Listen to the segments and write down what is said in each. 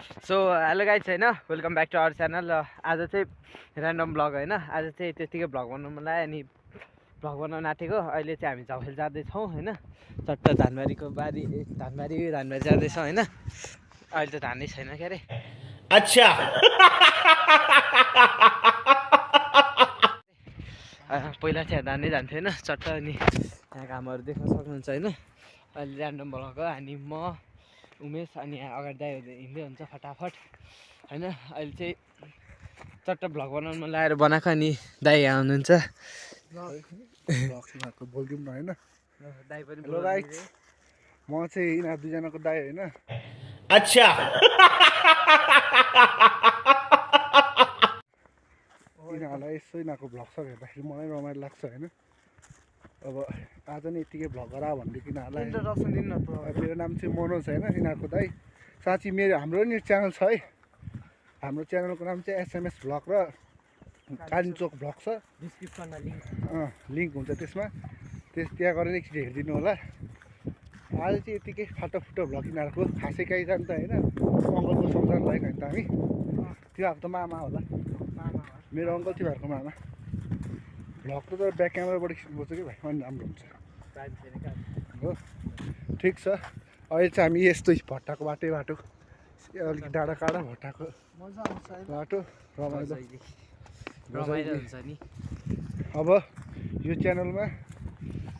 So hello guys होइन welcome back to our channel. आज चाहिँ ऱ्यान्डम ब्लग होइन, आज चाहिँ त्यतिकै भ्लग बनाउनु मन लाग्यो अनि भ्लग बनाउन आँटेको। अहिले चाहिँ हामी झौखेल जाँदैछौँ होइन, चट्ट धानबारीको बारी धानबारी जाँदैछौँ होइन। अहिले त धानै छैन के अरे। अच्छा पहिला चाहिँ धानै जान्थ्यो होइन चट्ट, अनि यहाँ कामहरू देख्न सक्नुहुन्छ होइन। अहिले ऱ्यान्डम ब्लग हो, अनि म उमेश अनि यहाँ अगाडि दाइ हिँड्दै हुन्छ फटाफट होइन। अहिले चाहिँ चट्ट भ्लग बनाउनु मन लगाएर बनाएको, अनि दाइ यहाँ हुनुहुन्छ। बोलिदिउँ न होइन। दाइ पनि हेलो गाइस, म चाहिँ यिनीहरू दुईजनाको दाइ होइन। अच्छा यिनीहरूलाई यसो यिनीहरूको भ्लग सब हेर्दाखेरि मलाई रमाइलो लाग्छ होइन। अब आज नै यत्तिकै भ्लग गर भनेदेखि यिनीहरूलाई इन्ट्रोडक्सन दिनु न। मेरो नाम चाहिँ मनोज होइन, यिनीहरूको दाइ। साँच्ची हाम्रो नि च्यानल छ है। हाम्रो च्यानलको नाम चाहिँ एसएमएस भ्लग र कालिम्चोक भ्लग छ। डिस्क्रिप्सनमा लिङ्क हुन्छ त्यसमा, त्यहाँ गरेर एकचोटि हेरिदिनु होला। आज चाहिँ यत्तिकै फाटोफुटो भ्लग यिनीहरूको खासै कहीँ जान्छ होइन। अङ्कलको सँग जानु लागेको होइन त हामी। त्यो भएको त मामा होला, मेरो अङ्कल तिमीहरूको मामा। भ्लग त तर ब्याक क्यामेराबाट खिच्नुपर्छ कि भाइ, अनि राम्रो हुन्छ हो। ठिक छ, अहिले चाहिँ हामी यस्तो भट्टाको बाटो अलिक डाँडा काँडा भट्टाको बाटो रमाइलो हुन्छ नि। अब यो च्यानलमा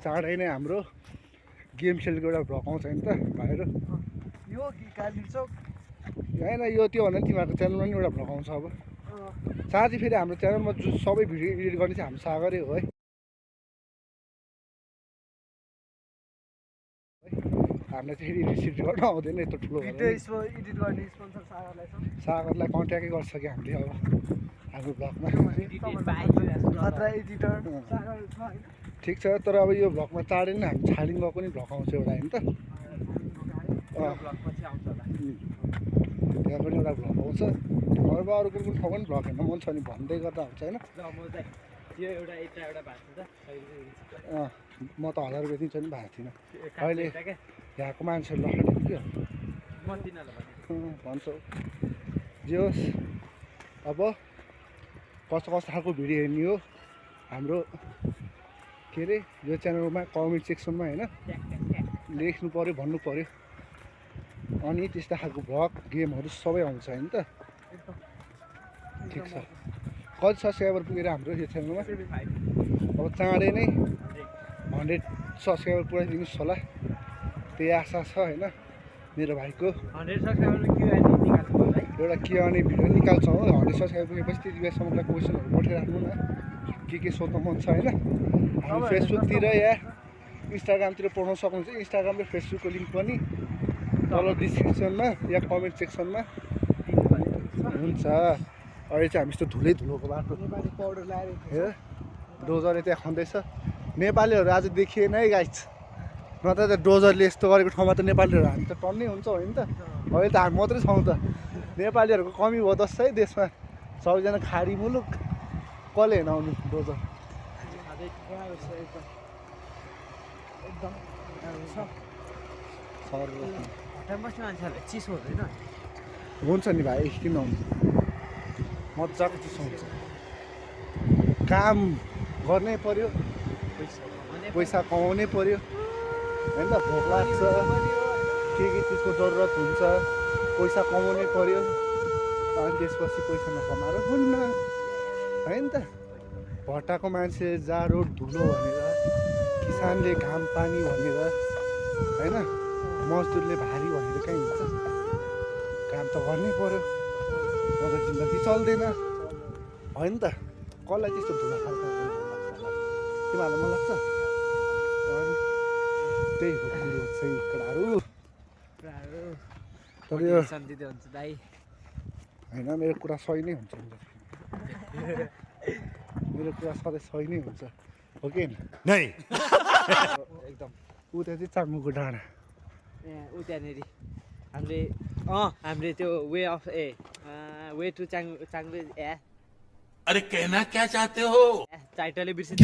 चाँडै नै हाम्रो गेम खेलेको एउटा भ्लग आउँछ नि त भाइहरू। यो कालिम्चोक होइन, यो त्यो भन्दा तिमीहरूको च्यानलमा नि एउटा भ्लग आउँछ। अब साँच्ची फेरि हाम्रो च्यानलमा जो सबै भिडियो एडिट गर्ने चाहिँ हाम्रो सागरै हो है। हामीलाई चाहिँ फेरि एडिट गर्न आउँदैन यत्रो ठुलो एडिट गर्ने स्पोन्सर सागरलाई कन्ट्याक्टै गर्छ कि हामीले अब हाम्रो भ्लगमा। खतरा एडिटर ठिक छ, तर अब यो भ्लगमा चाँडै नै हामी छालिङ गएको नि भ्लग आउँछ एउटा होइन त। त्यहाँ पनि एउटा भ्लग आउँछ। अब अरू कुन कुन ठाउँ पनि भ्लग हेर्न मन छ भने भन्दै गर्दा हुन्छ होइन। म त 1000 रुपियाँ दिन्छ नि भएको थिइनँ अहिले। यहाँको मान्छेहरू लखटिनु क्या भन्छौ। जे होस्, अब कस्तो कस्तो खालको भिडियो हेर्ने हो हाम्रो के अरे यो च्यानलमा कमेन्ट सेक्सनमा होइन लेख्नु पऱ्यो, भन्नु पऱ्यो। अनि त्यस्तो खालको भ्लग गेमहरू सबै आउँछ होइन त। ठिक छ, कति सब्सक्राइबर पुगेर हाम्रो यो च्यानलमा? अब चाँडै नै 100 सब्सक्राइबर पुऱ्याइदिनुहोस् होला, त्यही आशा छ होइन। मेरो भाइको 100 सब्सक्राइबर एउटा के अनि भिडियो निकाल्छौँ हो। 100 सब्सक्राइबर पुगेपछि त्यति बेलासम्मलाई क्वेसनहरू पठाइराख्नु न, के सोध्न मन छ होइन। हामी फेसबुकतिर या इन्स्टाग्रामतिर पठाउन सक्नुहुन्छ। इन्स्टाग्राम र फेसबुकको लिङ्क पनि तल डिस्क्रिप्सनमा या कमेन्ट सेक्सनमा हुन्छ। अहिले चाहिँ हामी यस्तो धुलोको बाटो पाउडर लगाएर डोजरले त्यहाँ खन्दैछ। नेपालीहरू आज देखिएन है गाइस, नत्र त डोजरले यस्तो गरेको ठाउँमा त नेपालीहरू हामी त टन्नै हुन्छ होइन त। अहिले त हामी मात्रै छौँ त, नेपालीहरूको कमी भयो जस्तो है देशमा। सबैजना खाडी मुलुक, कसले हेर्न आउनु डोजर। मान्छेहरूलाई चिसो हुँदैन हुन्छ नि भाइ, किन आउनु, मजाको चिसो हुन्छ। काम गर्नै पर्यो, पैसा कमाउनै पर्यो होइन त। भोक लाग्छ, के चिजको जरुरत हुन्छ, पैसा कमाउनै पर्यो। अनि त्यसपछि पैसा नकमाएर हुन्न होइन त। भट्टाको मान्छे जाडो धुलो भनेर, किसानले घाम पानी भनेर होइन, मजदुरले भारी भनेर कहीँ हुन्छ। काम त गर्नै पर्यो, नत्र जिन्दगी चल्दैन होइन त। कसलाई त्यस्तो धुलो खालको मन लाग्छ होला, तिमीहरूलाई मन लाग्छ? अनि त्यही हो कुरो चाहिँ केटाहरू। तर यो होइन, मेरो कुरा सही नै हुन्छ, मेरो कुरा सधैँ सही नै हुन्छ हो कि होइन? एकदम उता चाहिँ चाङ्गुको डाँडा ऊ त्यहाँनिर हामीले त्यो वे टु चाङ्गु अरे कहना क्या चाहते हो? टाइटलले बिर्सिन्छ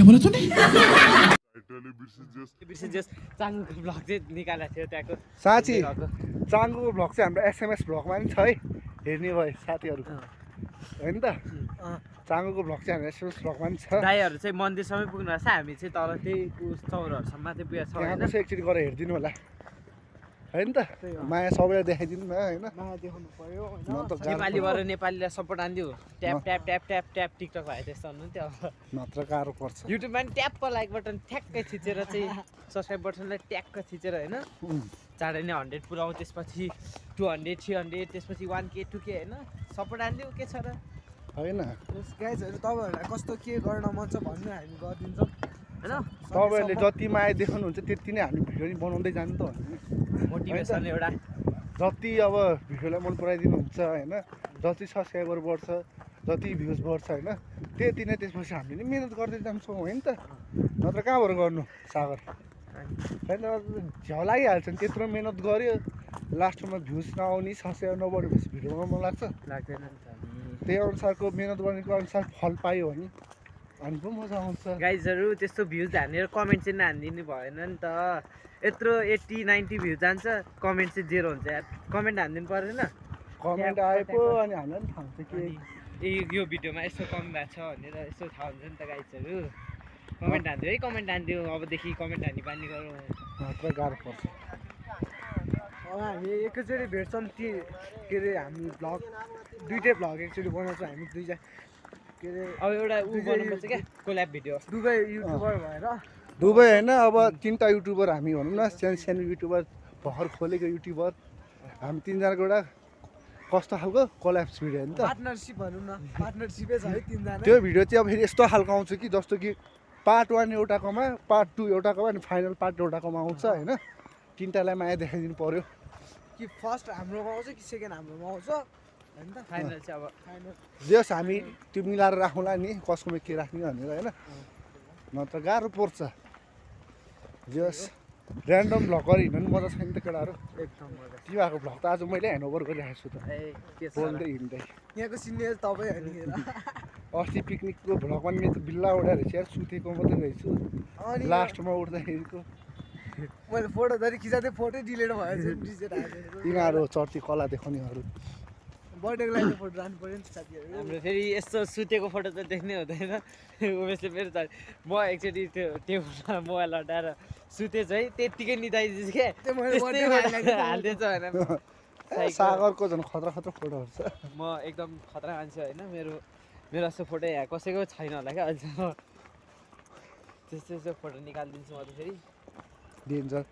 चाङ्गुको भ्लग चाहिँ निकालेको थियो त्यहाँको। साँच्ची चाङ्गुको भ्लग चाहिँ हाम्रो एसएमएस भ्लगमा नि छ है। हेर्ने भए साथीहरू होइन त चाङ्गोको भ्लग चाहिँ हाम्रो यस्तो भ्लगमा पनि छ दाइहरू चाहिँ मन्दिरसम्मै पुग्नु भएको छ हामी चाहिँ तल त्यही चौरहरूसम्म चाहिँ पुगेको छौँ त्यहाँ होइन चाहिँ एकचोटि गएर हेरिदिनु होला होइन त माया सबैलाई देखाइदिनु न होइन माया देखाउनु पर्यो होइन न त गाह्रो नेपालीबाट नेपालीलाई सपोर्ट आनिदियो tap tap tap tap tap टिकटक भयो त्यस्तो हुनुहुन्थ्यो नत्र गाह्रो पर्छ युट्युबमा पनि ट्याप लाइक बटन ठ्याक्कै थिचेर चाहिँ सब्सक्राइब बटनलाई ट्याक्क थिचेर होइन चाँडै नै 100 पुऱ्याउँ त्यसपछि 200 300 त्यसपछि 1K 2K होइन सपोर्ट आनिदियो के छ र होइन गाइजहरू तपाईँहरूलाई कस्तो के गर्न मन छ भन्नु हामी गरिदिन्छौँ होइन तपाईँहरूले जति माया देखाउनुहुन्छ त्यति नै हामी भिडियो नि बनाउँदै जानु त मोटिभेसन एउटा जति अब भिडियोलाई मन पराइदिनुहुन्छ होइन जति सब्सक्राइबर बढ्छ जति भ्युज बढ्छ होइन त्यति नै त्यसपछि हामीले नि मिहिनेत गर्दै जान्छौँ होइन त नत्र कहाँबाट गर्नु सागर होइन झ्याउ लागिहाल्छ नि त्यत्रो मिहिनेत गऱ्यो लास्टमा भ्युज नआउने सब्सक्राइबर नबढेपछि भिडियो बनाउनु मन लाग्छ लाग्दैन नि त त्यही अनुसारको मिहिनेत गरेको अनुसार फल पायो भने अनि पो मजा आउँछ गाइजहरू त्यस्तो भ्युज हानेर कमेन्ट चाहिँ नहानिदिनु भएन नि त यत्रो 80-90 भ्युज जान्छ कमेन्ट चाहिँ 0 हुन्छ यार कमेन्ट हानिदिनु परेन कमेन्ट आए पो अनि हामीलाई पनि थाहा हुन्छ कि ए यो भिडियोमा यस्तो कमी भएको छ भनेर यस्तो थाहा हुन्छ नि त गाइजहरू कमेन्ट हानिदियो है कमेन्ट हानिदियो अबदेखि कमेन्ट हानी बानी गरौँ मात्र गाह्रो पर्छ हामी एकैचोटि भेट्छौँ के अरे हामी भ्लग दुइटै भ्लग एकचोटि बनाउँछौँ हामी दुईजना के अरे अब एउटा ऊ बनाउनुपर्छ क्या कोल्याब भिडियो दुवै युट्युबर भएर दुबई होइन अब 3टा युट्युबर हामी भनौँ न सानो सानो युट्युबर भर्खर खोलेको युट्युबर हामी 3जनाको एउटा कस्तो खालको कोल्याप्स भिडियो हो नि त पार्टनरसिप भनौँ न पार्टनरसिपै छ है 3जना त्यो भिडियो चाहिँ अब फेरि यस्तो खालको आउँछ कि जस्तो कि पार्ट 1 एउटाकोमा पार्ट 2 एउटाकोमा अनि फाइनल पार्ट एउटाकोमा आउँछ होइन 3टालाई माया देखाइदिनु पर्यो कि फर्स्ट हाम्रोमा आउँछ कि सेकेन्ड हाम्रोमा आउँछ होइन त फाइनल चाहिँ अब फाइनल जस हामी त्यो मिलाएर राखौँला नि कसकोमा के राख्ने भनेर होइन नत्र गाह्रो पर्छ जस ऱ्यान्डम भ्लगर हिँड्नु पनि मजा छैन त केटाहरू एकदम मजा तिमीहरूको भ्लग त आज मैले ह्यान्डओभर गरिरहेको छु त ए के छ र? बोल्दै हिँड्दै यहाँको सिनियर तपाईँ होइन अस्ति पिकनिकको भ्लगमा नि मेरो त बिल्ला उडाएर यार सुतेको मात्रै रहेछु अनि लास्टमा उठ्दाखेरिको मैले फोटो धरि खिचाउँदै फोटै डिलिट भयो डिजिट हालेर तिनीहरू चर्ची कला देखाउनेहरू बर्थडेको लागि फोटो जानु पऱ्यो नि त साथीहरू हाम्रो फेरि यस्तो सुतेको फोटो त देख्नै हुँदैन उमेशले फेरि त म एकचोटि त्यो टेबलमा मोबाइल हटाएर सुतेछु है त्यत्तिकै निदाइदिन्छु क्या त्यो मैले त्यस्तै birthday मा गरेर हालिदिएछ भनेर सागरको झन् खतरा खतरा फोटोहरू छ म एकदम खतरा मान्छे होइन मेरो जस्तो फोटो यहाँ कसैको छैन होला क्या अहिलेसम्म त्यस्तो त्यस्तो फोटो निकालिदिन्छु म त फेरि डेन्जर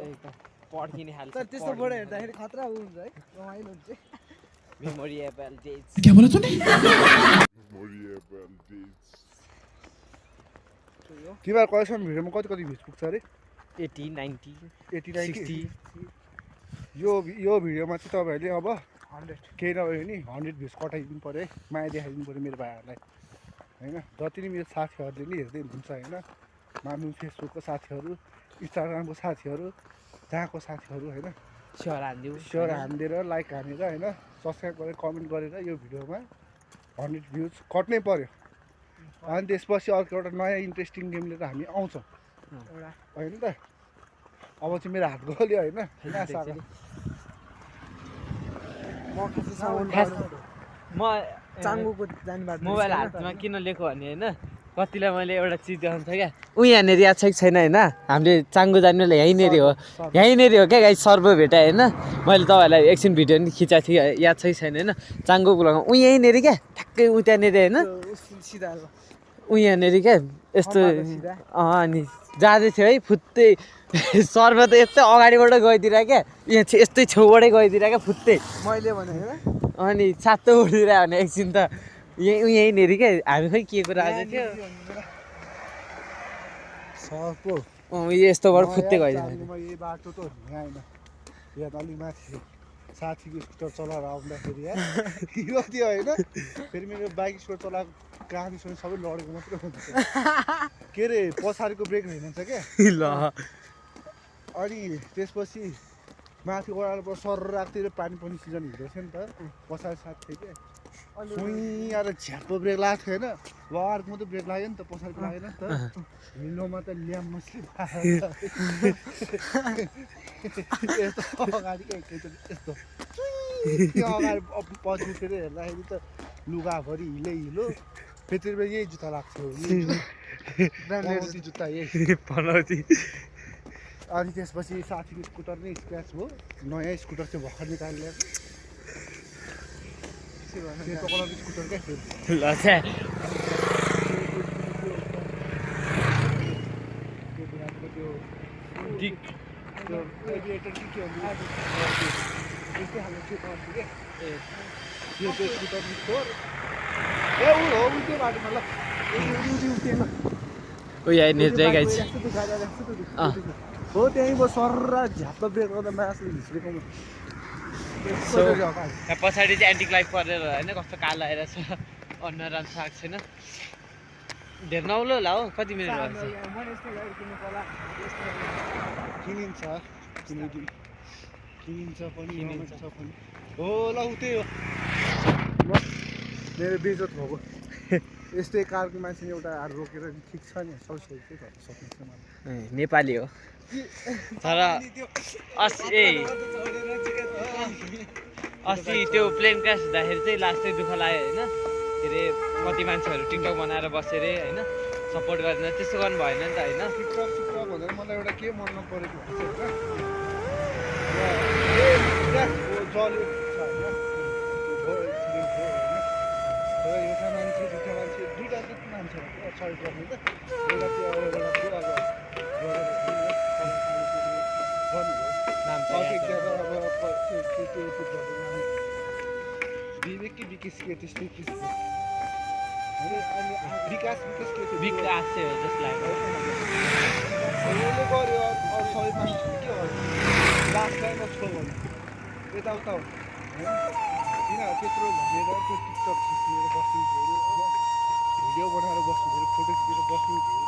एकदम पड्किने खालको तर त्यस्तो फोटो हेर्दाखेरि खतरा हुन्छ है रमाइलो हुन्छ मेमोरेबल डेज क्या बोला तूने तिमीहरू कहिलेसम्म भिडियोमा कति कति भ्युज पुग्छ अरे 80 90 89 60 यो भिडियोमा चाहिँ तपाईँहरूले अब 100 केही नभए पनि 100 भ्युज कटाइदिनु पऱ्यो है माया देखाइदिनु पऱ्यो मेरो भाइहरूलाई होइन जति नै मेरो साथीहरूले नि हेर्दै हुनुहुन्छ होइन मानु फेसबुकको साथीहरू इन्स्टाग्रामको साथीहरू जहाँको साथीहरू होइन स्योर हानिदिउ सेयर हानिदिएर लाइक हानेर होइन सब्सक्राइब गरेर कमेन्ट गरेर यो भिडियोमा 100 भ्युज कट्नै पऱ्यो अनि त्यसपछि अर्को एउटा नयाँ इन्ट्रेस्टिङ गेम लिएर हामी आउँछौँ एउटा होइन त अब चाहिँ मेरो हात गल्यो होइन म खासै साउन्ड म चाङ्गोको जाने बाटो मोबाइल हातमा किन लिएको भने होइन कतिलाई मैले एउटा चिज देखाउँछ क्या ऊ यहाँनिर याद छ कि छैन होइन हामीले चाङ्गो जानेलाई यहीँनिर हो यहीँनिर हो क्या गाई सर्भ भेटाएँ होइन मैले तपाईँहरूलाई एकछिन भिडियो पनि खिचाएको थिएँ याद छ कि छैन होइन चाङ्गो कुलामा ऊ यहीँनिर क्या ठ्याक्कै उ त्यहाँनिर होइन सिधा ऊ यहाँनिर क्या यस्तो सिधा। अनि जाँदै थियो है फुत्तै सर्भ त यस्तै अगाडिबाट गइदिएर क्या यहाँ यस्तै छेउबाटै गइदिएर क्या फुत्तै मैले भने होइन अनि सातो उडिरह्यो भने एकछिन त यहीँनिर क्या हामी खै के कुरा आज थियो सर्पो यस्तोबाट फुत्तै गइदियो यही बाटो त होइन यहाँ अलिक माथि साथीको स्कुटर चलाएर आउँदाखेरि यहाँ हिरो थियो होइन फेरि मेरो बाइक स्कुटर चलाएको कहाँदेखि सबै लडेको मात्रै हुन्छ के अरे पछाडिको ब्रेक हिँड्छ क्या ल अनि त्यसपछि माथि ओह्रालोबाट सर्राकतिर पानी पनि सिजन हिँड्दैछ नि त पछाडि साथ थियो क्या सुई आएर झ्याप्पो ब्रेक लागेको थियो होइन वारको मात्रै ब्रेक लाग्यो नि त पछाडि लागेन नि त हिँड्नुमा त ल्याम मस्ली यस्तो अगाडि यस्तो त्यो अगाडि पछि उठेर हेर्दाखेरि त लुगाभरि हिलो फेरि बेला यही जुत्ता लाग्थ्यो पनौती जुत्ता यही पनौती अनि त्यसपछि साथीको स्कुटर नै स्क्र्याच भयो नयाँ स्कुटर चाहिँ भर्खर निकालेर तलको स्कुटरकै फेरि ल छ्या त्यो रेडिएटर कि के हुन्छ त्यस्तै खालको चाहिँ पर्थ्यो क्या त्यो स्कुटर छोड ए ऊ हो उ त्यो बाटोमा ल उठेन उयो हेर्ने चाहिँ गाइस हो त्यहीँबाट सर्रा झ्याप्प ब्रेक गर्दा मासले झिस्रेको यहाँ पछाडि चाहिँ एन्टिक लाइफ परेर होइन कस्तो कालो आएर छ अनुहार राम्रो आएको छैन धेर नौलो होला हो कति मिनट भयो किनिन्छ किनिन्छ पनि हो ल उ त्यही हो मेरो बेजोत भएको यस्तै कारको मान्छेले एउटा रोकेर ठिक छ नि सबै सक्नुहुन्छ मलाई नेपाली हो तर अस्ति त्यो प्लेन क्रास हुँदाखेरि चाहिँ लास्ट चाहिँ दुःख लाग्यो होइन के अरे कति मान्छेहरू टिकटक बनाएर बसेर होइन सपोर्ट गरेन त्यस्तो गर्नु भएन नि त होइन टिकटक भनेर मलाई एउटा के मन नपरेको जल्यो एउटा मान्छे दुईवटा जति मान्छे सरी गर्ने त एउटा त्यो विवेक कि विकेश के त्यस्तै के विकास के विकास चाहिँ हो जस्तो लाग्यो उसले गर्यो अरू सबै मान्छेले के गर्यो लास्ट टाइम छोड्यो यताउता हो किनभने त्यत्रो भनेर त्यो टिकटक खिचेर बस्नु थियो भिडियो बनाएर बस्नु थियो फोटो खिचेर बस्नु थियो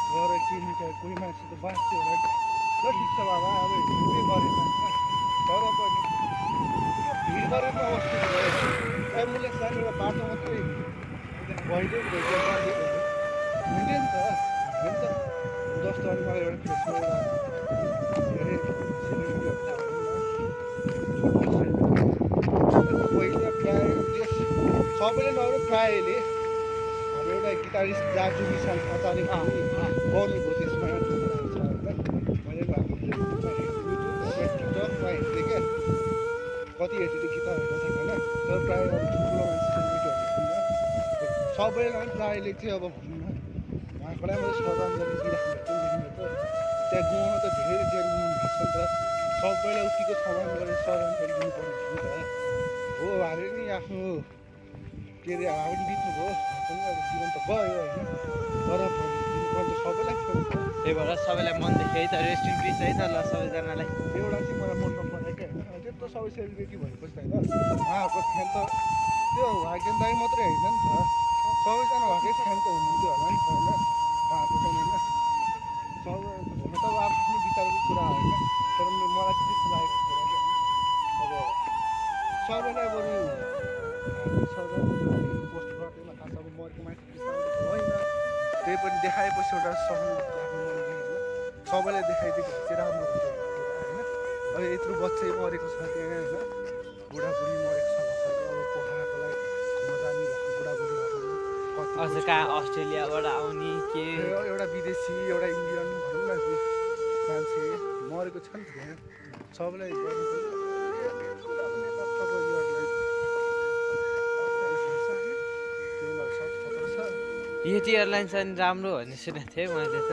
गएर के निकाल्यो कोही मान्छे त बाँच्थ्यो होला ल ठिक छ बाबा अब हिँड्दै गरेन तर पनि भिड गरेर अवस्था भयो एम्बुलेन्स जाने एउटा बाटो मात्रै भइदियो हुँदैन नि त जस्तो अनि मलाई एउटा फेसमा एउटा के अरे पहिला प्रायः सबैले नगरेर प्रायःले हाम्रो एउटा गिटारिस्ट दाजु विशाल आचार्य गर्नुभयो त्यसमा मैले टिकटकमा हेर्थेँ क्या कति हेर्थेँ त्यो गिटारहरू छैन होइन तर प्रायः अब ठुल्ठुलो मान्छे सबैले पनि प्रायःले चाहिँ अब भनौँ न उहाँकोलाई मात्रै श्रद्धाञ्जली दिइराख्नु भएको त्यहाँ गाउँमा त धेरै जेल भएको छ नि त सबैलाई उतिको सामान गरेर श्रद्धाञ्जली दिनुपर्ने हो नि त हो अरे नि आफ्नो के अरे हावा पनि बित्नुभयो पनि अब जीवन त गयो होइन तर दिनुपर्ने सबैलाई छोड्छ त्यही भएर सबैलाई मनदेखि है त रेस्ट इन पिस है त ल सबैजनालाई एउटा चाहिँ मलाई मन नपरेको क्या होइन त्यत्रो सबै सेलिब्रेटी भएपछि त होइन उहाँहरूको फ्यान त त्यो भाग्यन दाई मात्रै होइन नि त सबैजना भएकै फ्यान त हुनुहुन्थ्यो होला नि त होइन उहाँहरूको फ्यान होइन सबै हुन त अब आफ्नो विचारको कुरा होइन तर मलाई चाहिँ त्यस्तो लागेको कुरा क्या अब सबैलाई बरु पोस्ट गर्दैन खास अब मरेको मान्छे बिसाउँदै होइन त्यही पनि देखाएपछि एउटा सहानुभूति आफ्नो मनले होइन सबैलाई देखाइदिएको चाहिँ राम्रो हुन्छ होइन अब यत्रो बच्चै मरेको छ त्यहाँ होइन बुढाबुढी मरेको छ भर्खरको अब पोखराको लागि घुम्न जाने बुढाबुढीहरू अझ कहाँ अस्ट्रेलियाबाट आउने के एउटा विदेशी एउटा इन्डियन भनौँ न मान्छे मरेको छ नि त्यहाँ सबैलाई यति एयरलाइन्स अनि राम्रो भन्ने सुनेको थिएँ मैले त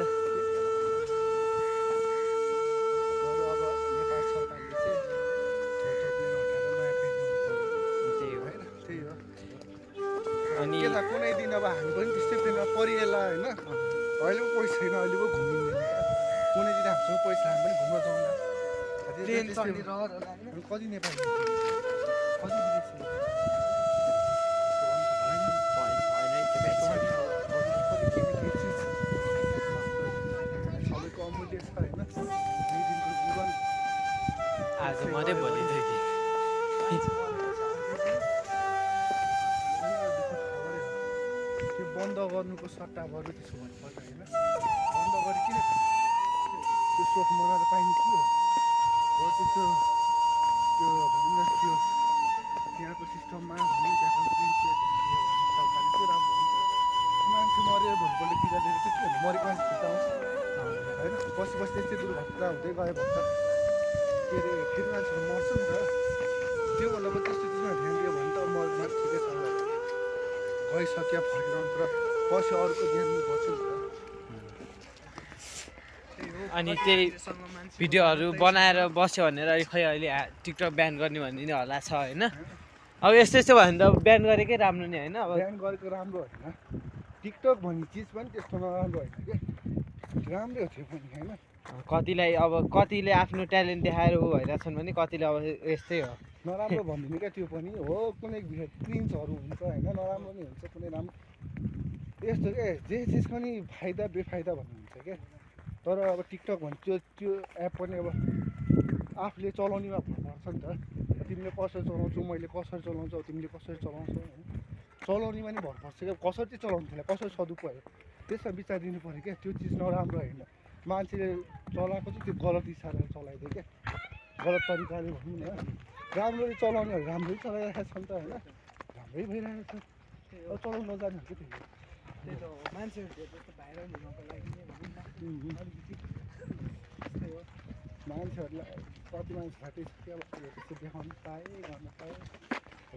अनि कुनै दिन अब हामी पनि त्यस्तै प्लेनमा परिएला होइन अहिले पो पैसा छैन अहिले पो घुमिँदैन कुनै दिन हामीसँग पैसा हामी पनि घुम्न जाउँला कति नेपाली कति विदेशी सबैको अमूल्य छ होइन दुई दिनको जीवन आज मात्रै भोलि त्यो बन्द गर्नुको सट्टा बरु त्यसो भन्नुपर्छ होइन बन्द गरे किन त्यो सोख मनाएर पाइने के हो त्यस्तो त्यो भनौँ न त्यो त्यहाँको सिस्टममा भने त्यहाँको प्रिन्सिपल सरकारले चाहिँ राम्रो हुन्छ मान्छे मऱ्यो भोलिपल्ट बिगारेर चाहिँ के हुन्छ मरेको मान्छे फिर्ता आउँछ होइन बसी बसी त्यस्तै दुर्घटना हुँदै गयो भने त के अरे फेरि मान्छेहरू मर्छ नि त त्योभन्दा पनि त्यस्तो चिजमा ध्यान दियो भने त मर्नु ठिकै छ गइसक्यो फर्किरहनु तर पछि अरूको ज्यान बस्छ नि त अनि त्यही भिडियोहरू बनाएर बस्यो भनेर खै अहिले टिकटक ब्यान गर्ने भन्ने नि होला छ होइन अब यस्तो यस्तो भयो भने त ब्यान गरेकै राम्रो नि होइन अब बिहान गरेको राम्रो होइन टिकटक भन्ने चिज पनि त्यस्तो नराम्रो होइन कि राम्रै हो त्यो पनि होइन कतिलाई अब कतिले आफ्नो ट्यालेन्ट देखाएर ऊ भइरहेछन् भने कतिले अब यस्तै हो नराम्रो भन्दिनँ क्या त्यो पनि हो कुनै क्रिन्चहरू हुन्छ होइन नराम्रो नि हुन्छ कुनै राम्रो यस्तो के जे चिज पनि फाइदा बेफाइदा भन्ने हुन्छ क्या तर अब टिकटक भने त्यो एप पनि अब आफूले चलाउनेमा भर पर्छ नि त तिमीले कसरी चलाउँछौ मैले कसरी चलाउँछौ तिमीले कसरी चलाउँछौ होइन चलाउनेमा नि भर पर्छ क्या कसरी चाहिँ चलाउनु त्यसलाई कसरी सदुपयोग त्यसमा विचार दिनु पऱ्यो क्या त्यो चिज नराम्रो होइन मान्छेले चलाएको चाहिँ त्यो गलत इसाराले चलाइदियो क्या गलत तरिकाले भनौँ न राम्ररी चलाउनेहरू राम्रै चलाइरहेको छ नि त होइन राम्रै भइरहेको छ अब चलाउनु नजानेहरूको त्यही त्यही त हो मान्छेहरू त्यस्तो भाइरल हुनको लागि नै भनौँ न अलिकति त्यस्तै हो मान्छेहरूलाई कति मान्छेलाई त्यस्तो अब त्यस्तो देखाउनु पाएँ गर्नु पाएँ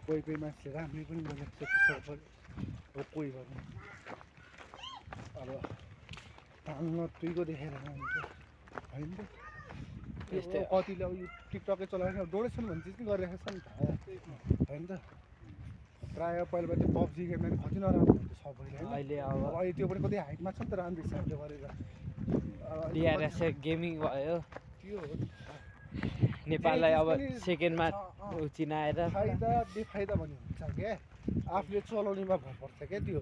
कोही कोही मान्छेले राम्रै पनि गरेको छ पऱ्यो अब कोही गर्नु अब तान्न तुइको देखेर हुन्छ होइन त त्यस्तै हो। कतिले अब यो टिकटकै चलाएर डोनेसन भन्ने चिज पनि गरिरहेको छ नि त होइन त प्रायः पहिला त्यो पब्जी गेममा पनि कति नराम्रो हुन्छ सबैले होइन अहिले अब अब अहिले त्यो पनि कति हाइटमा छ नि त राम्रो हिसाबले गरेर डिआरएस गेमिङ भयो त्यो हो नेपाललाई अब सेकेन्डमा चिनाएर फाइदा बेफाइदा भन्ने हुन्छ क्या आफूले चलाउनेमा भर पर्छ क्या त्यो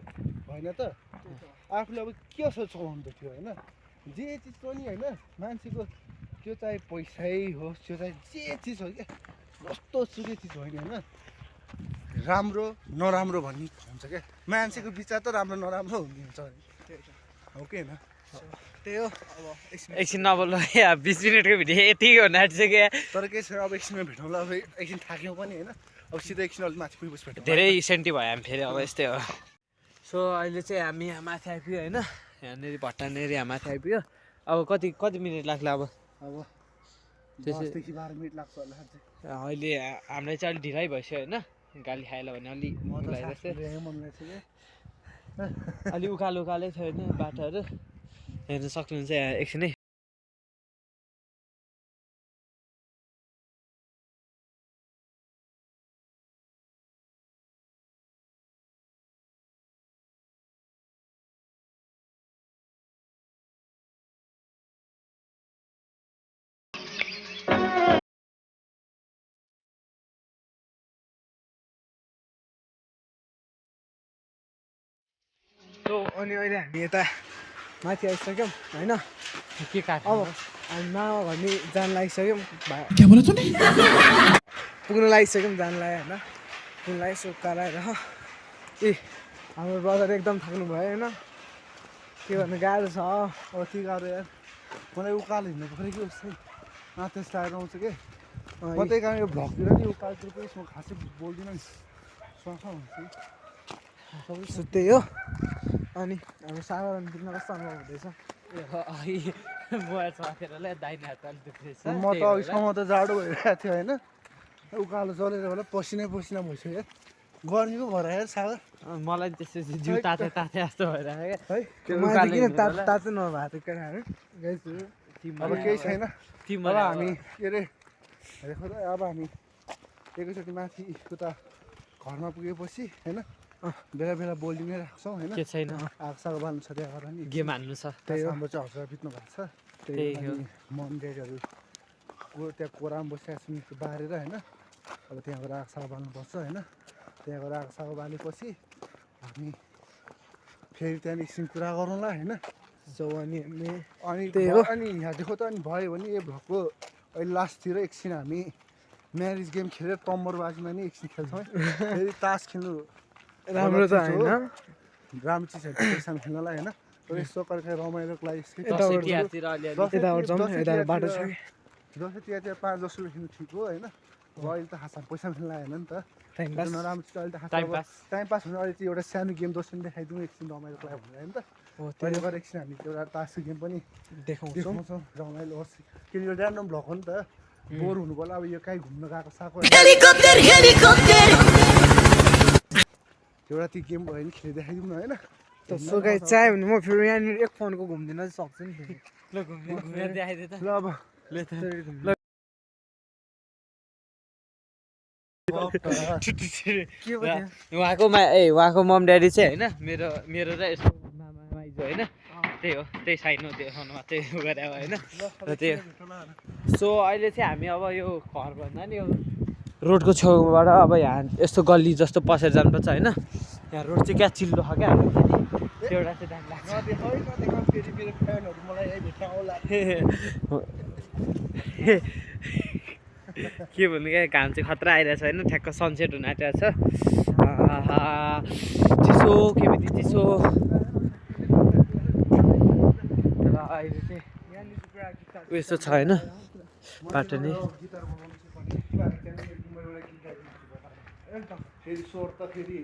होइन त आफूले अब के कसरी चलाउँदै थियो होइन जे चिज पनि होइन मान्छेको त्यो चाहिँ पैसै होस् त्यो चाहिँ जे चिज हो क्या कस्तो सुकै चिज होइन होइन राम्रो नराम्रो भन्ने हुन्छ क्या मान्छेको विचार त राम्रो नराम्रो हुने हुन्छ हो कि होइन त्यही हो अब एकछिन नबोल्नु या 20 मिनटको भिडियो यतिकै हुन आँटिसक्यो तर केही छैन अब एकछिनमा भेटौँला अब एकछिन थाक्यौँ पनि होइन अब सिधै एकछिन अलिक माथि पुगेपछि भेटौँ धेरै सेन्टी भयो हामी फेरि अब यस्तै हो सो अहिले चाहिँ हामी यहाँ माथि आइपुग्यो होइन यहाँनिर भट्टानेर यहाँ माथि आइपुग्यो अब कति कति मिनट लाग्ला अब अब त्यसै 10 देखि 12 मिनट लाग्छ होला अझै अहिले हामीलाई चाहिँ अलिक ढिलाइ भइसक्यो होइन गाली खाएला भने अलि म त भइरहेको सासले मन रहेछ क्या अलि उकालो उकालै थियो होइन बाटोहरू हेर्न सक्नुहुन्छ यहाँ एकछिनै अनि अहिले हामी यता माथि आइसक्यौँ होइन के काट्नु अब हामी मामा भन्ने जान लागिसक्यौँ पुग्नु लागिसक्यौँ जान लाग्यो होइन पुग्नु लागि सुक्का लगाएर ए हाम्रो ब्रदर एकदम थाक्नु भयो होइन के भन्नु गाह्रो छ अब के गाह्रो यार मलाई उकालो हिँड्नु पऱ्यो कि जस्तै त्यस लागेर आउँछ कि म त्यही कारण यो भ्लगतिर नि उकालोतिर पनि म खासै बोल्दिनँ नि स्वाख हुन्छ सबै सुत्तै हो अनि हाम्रो साधारण पुग्न कस्तो अनुभव हुँदैछ मोबाइल चलाएर दाहिने हात अलिक दुख्दैछ म त अघिसम्म त जाडो भइरहेको थियो होइन उकालो चलेर होला पसिनै पसिना भइसक्यो यार गर्मी पो भएर यार सागर मलाई त्यसपछि जिउ ताते ताते जस्तो भइरहेको है क्या माथि किन तातो नभएको केटाहरू अब केही छैन तिम्रो अब हामी के अरे हेरेको त अब हामी एकैचोटि माथि उता घरमा पुगेपछि होइन बेला बेला बोलिदिनै राख्छौँ होइन के छैन आगसाग बाल्नु छ त्यहाँ गएर नि गेम हान्नु छ त्यही हाम्रो चाहिँ हस्पिटल बित्नु भएको छ त्यही हो मम ड्याडीहरू त्यहाँ कोरामा बसिरहेको छु बारेर होइन अब त्यहाँ गएर आगसाग बाल्नुपर्छ होइन त्यहाँ गएर आगसाग बालेपछि हामी फेरि त्यहाँ एकछिन कुरा गरौँला होइन जवानी अनि त्यही हो। अनि यहाँ देखो त अनि भयो भने यो भ्लगको अहिले लास्टतिर एकछिन हामी म्यारिज गेम खेलेर तम्बरबाजीमा नि एकछिन खेल्छौँ है फेरि तास खेल्नु राम्रो त होइन राम्रो चिज होइन पैसामा खेल्नलाई होइन तर यसो गरेर रमाइलोको लागि दसैँ तिहारतिर अलिअलि यताबाट जाउँ न, यता बाटो छ कि। दसैँ तिहारतिर 5-10 रुपियाँ खेल्नु ठिक हो होइन अहिले त खासमा पैसा पनि लागेन नि त टाइम त्यो पास नराम्रो चिज अहिले त खास टाइम अब पास। टाइम पास भने अहिले चाहिँ एउटा सानो गेम दोस्रो देखाइदिउँ एकछिन रमाइलोको लागि भनेर होइन त हो अहिले त्यो गएर एकछिन हामी त्यो एउटा तासको गेम पनि देखाउँछौँ देखाउँछौँ रमाइलो होस् किनकि यो ऱ्यान्डम भ्लग हो नि त बोर हुनु पर्ला अब यो कहीँ घुम्न गएको साको एउटा त्यो गेम भयो भने खेली देखाइदिउँ न होइन त सो गाइस चाह्यो भने म फेरि यहाँनिर एक फोनको घुम्दिन चाहिँ सक्छु नि फेरि ल घुमेर देखाइदिए त ल अब ले त के भयो उहाँको मम ड्याडी चाहिँ होइन मेरो र यसको मामा माइजू होइन त्यही हो त्यही साइन हो देखाउनु मात्रै उ गरे अब होइन र त्यही सो अहिले चाहिँ हामी अब यो घर भन्दा नि यो रोडको छेउबाट अब यहाँ यस्तो गल्ली जस्तो पसेर जानुपर्छ होइन यहाँ रोड चाहिँ क्या चिल्लो छ क्या हाम्रो फेरि त्यो एउटा चाहिँ दामी लाग्छ फेरि मेरो फ्यानहरू मलाई यही भेट्न आउला के भन्नु क्या घाम चाहिँ खतरा आइरहेछ होइन ठ्याक्क सनसेट हुन आँटिरहेको छ चिसो के बित्ति चिसो तर अहिले चाहिँ उयस्तो छ होइन बाटो नै फेरि स्वर त फेरि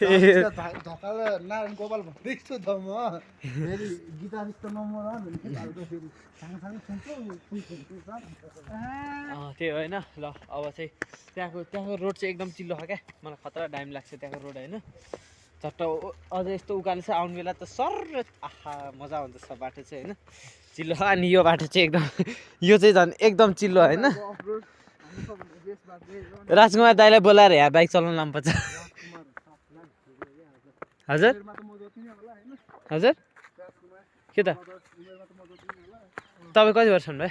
धकाल नारायण गोपाल भन्दैछु त म फेरि गिटारिस्ट त नम्बर वान भने फेरि सानो सुन्छु त्यही होइन ल अब चाहिँ त्यहाँको रोड चाहिँ एकदम चिल्लो छ क्या मलाई खतरा टाइम लाग्छ त्यहाँको रोड होइन झट्ट अझ यस्तो उकालो चाहिँ आउने बेला त सर आहा मजा आउँछ सब बाटो चाहिँ होइन चिल्लो अनि यो बाटो चाहिँ एकदम यो चाहिँ झन् एकदम चिल्लो होइन राजकुमार दाइलाई बोलाएर यहाँ बाइक चलाउनु लानुपर्छ हजुर हजुर के त तपाईँ कति वर्ष हुनुभयो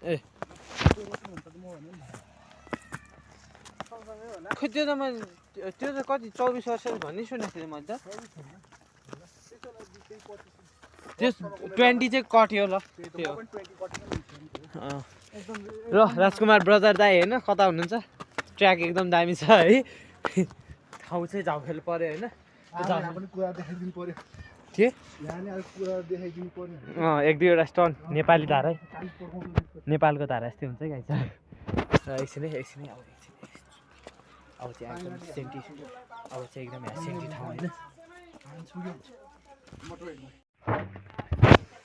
ए खोइ त्यो त मैले त्यो त कति 24 वर्ष भन्ने सुनेको थिएँ मैले त त्यो 20 चाहिँ कट्यो ल त्यो र राजकुमार ब्रदर दाई होइन कता हुनुहुन्छ ट्र्याक एकदम दामी छ है ठाउँ चाहिँ झाउखेल पऱ्यो होइन यहाँ पनि कुरा देखाइदिनु पर्यो के यहाँ नि अब कुरा देखाइदिनु पर्यो एक दुईवटा स्टन नेपाली धारै नेपालको धारा यस्तै हुन्छ गाई छ एकछिनै अब चाहिँ एकदम सेन्टी अब चाहिँ एकदम यहाँ सेन्टी ठाउँ होइन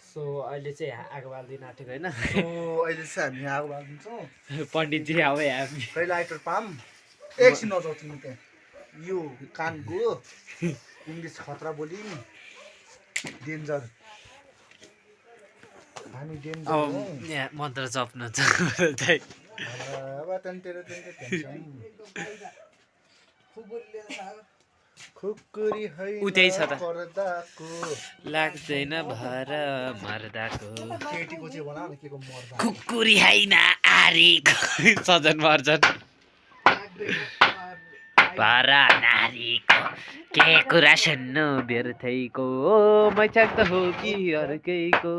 सो अहिले चाहिँ यहाँ आगो बाल्दिन आँटेको होइन अहिले चाहिँ हामी आगो बालिदिन्छौँ पण्डितजी अब यहाँ खै लाइटर पाम एकछिन नजाउ तिमी त्यहाँ यो कान गयो इङ्ग्लिस खतरा बोली डेन्जर हामी डेन्जर अब यहाँ मन्त्र जप्नु छ खुकुरी ऊ त्यही छ त। पर्दाको लाग्दैन भर मर्दाको केटीको चाहिँ भन न के को मर्दा खुकुरी होइन आरीको सजन मर्जन भर नारीको के कुरा सुन्नु व्यर्थैको मैचाक त हो कि अर्कैको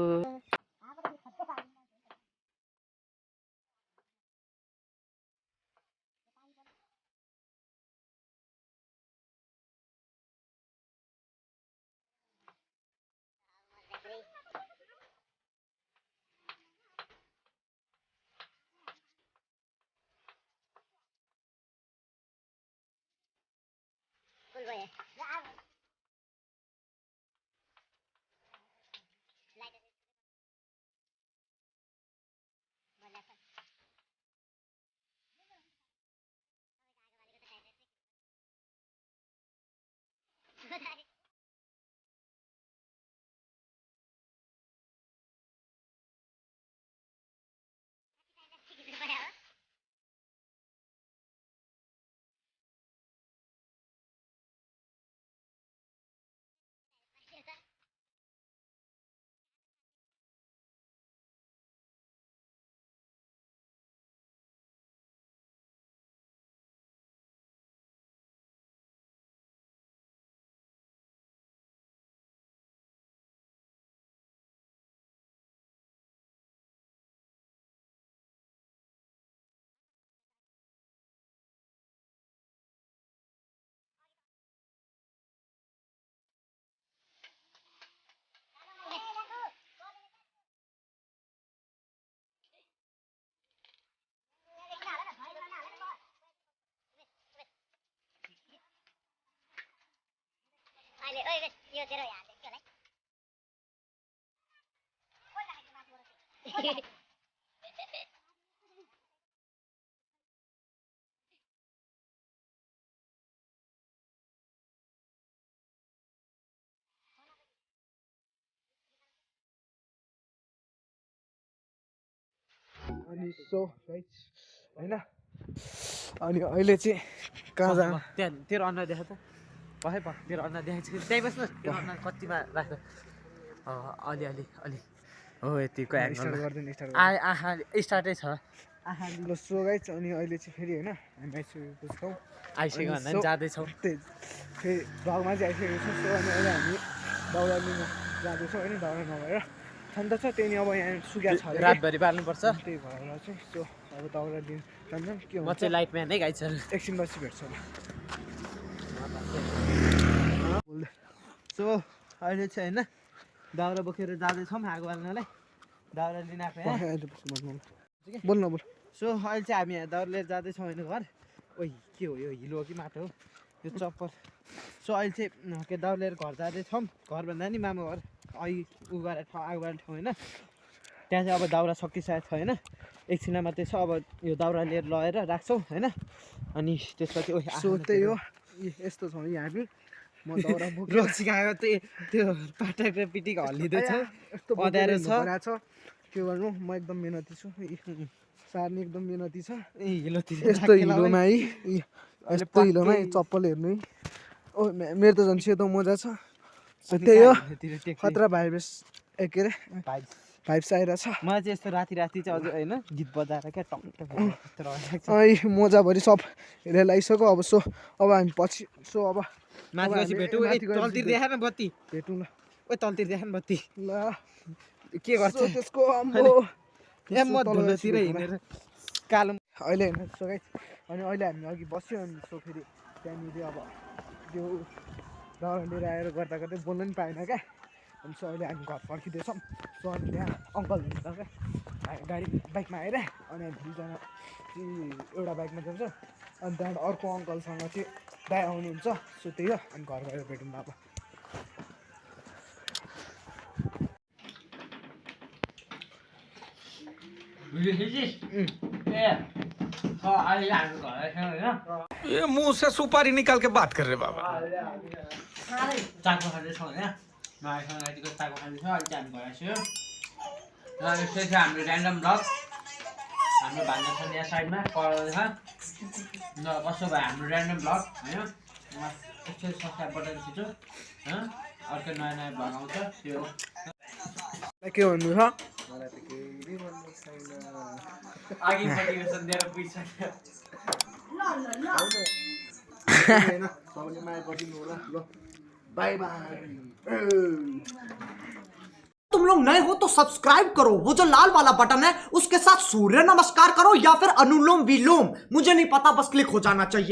अनि सो गाइस होइन अनि अहिले चाहिँ कहाँ जानु त्यहाँ तेरो अनुहार देखा त पखै प तेरो अनुहार देखाएको छ त्यहीँ बस्नु तेरो अनुहार कतिमा राख्छ अलि हो यतिको स्टार्ट एङ्गल गरिदिनु स्टार्ट आँखा स्टार्टै छ ल सो गाइस अनि अहिले चाहिँ फेरि होइन हामी आइसकेको छौँ आइसक्यो भन्दा पनि जाँदैछौँ त्यही फेरि भगमा चाहिँ आइसकेको छौँ सो अनि अहिले हामी दाउरा लिन जाँदैछौँ होइन दाउरा नभएर ठन्डा छ त्यही नि अब यहाँ सुक्या छ अरे रातभरि बाल्नुपर्छ त्यही भएर चाहिँ सो अब दाउरा लिन जान्छौँ के म हुन्छ चाहिँ लाइट म्यान है गाइस एकछिन पछि भेट्छ सो अहिले चाहिँ होइन दाउरा बोकेर जाँदैछौँ आगो बाल्नलाई दाउरा लिन आएको यहाँ बोल न बोल सो अहिले चाहिँ हामी यहाँ दाउरा लिएर जाँदैछौँ होइन घर ओइ के हो यो हिलो हो कि माटो हो यो चप्पल सो अहिले चाहिँ के दाउरा लिएर घर जाँदैछौँ घर भन्दा नि मामा घर अहिले उ गरेर ठाउँ आगो बाल्ने ठाउँ होइन त्यहाँ चाहिँ अब दाउरा सकिसकेको छ होइन एकछिनमा मात्रै छ अब यो दाउरा लिएर लगेर राख्छौँ होइन अनि त्यसपछि ओ सो त्यही हो यस्तो छ यहाँ हामी म दाउरा बोकेर रोक्सिकाएको त्यो पाटक र पिटिक हल्लिँदैछ यस्तो अँध्यारो छ छ के गर्नु म एकदम मेहनती छु सार्ने एकदम मेहनती छ हिलोतिर यस्तो हिलोमा है यस्तो हिलोमा चप्पल हेर्नु है ओ मेरो त झन् सेतो मोजा छ त्यही हो खतरा भाइब्रेस के अरे भाइब्स आइरहेछ मलाई चाहिँ यस्तो राति राति चाहिँ अझै होइन गीत बजाएर क्या टक्क है मोजाभरि सब हेरेर लगाइसक्यो अब सो अब हामी पछि सो अब माथि पछि भेटौँ तलतिर देखा न बत्ती भेटौँ ल ओ तलतिर देखा न बत्ती ल के गर्छ त्यसको अम्बो यहाँ म धुलोतिर हिँडेर कालो अहिले होइन सो गाइस अनि अहिले हामी अघि बस्यो अनि सो फेरि त्यहाँनिर अब त्यो दाउरा लिएर आएर गर्दा गर्दै बोल्नु पनि पाएन क्या अनि सो अहिले हामी घर फर्किँदैछौँ सो अनि त्यहाँ अङ्कल हुनुहुन्छ क्या गाडी बाइकमा आएर अनि हामी दुईजना एउटा बाइकमा जान्छ अनि त्यहाँबाट अर्को अङ्कलसँग चाहिँ दाइ आउनुहुन्छ सो त्यही हो अनि घर गएर भेटौँ अब ये मुंह से सुपारी निकाल के बात कर रहे बाबा चाको खाँदैछौँ होइन माइसँग यतिको चाको खाँदैछौँ अहिले चाहिँ हामी घर आइसक्यो र यसै छ हाम्रो ऱ्यान्डम ब्लग हाम्रो भान्जा छ यहाँ साइडमा कराउँदैछ ल कसो भयो हाम्रो ऱ्यान्डम ब्लग होइन एकछिन सब्सक्राइब बटन थिच्छु होइन अर्को नयाँ नयाँ भ्लग आउँछ त्यो के भन्नु छ अघि मोटिभेसन दिएर पुगिसक्यो सबैले माया गरिदिनु होला ल बाई बाई तुम लोग नए हो तो सब्सक्राइब करो, वो जो लाल वाला बटन है उसके साथ सूर्य नमस्कार करो या फिर अनुलोम विलोम, मुझे नहीं पता, बस क्लिक हो जाना चाहिए।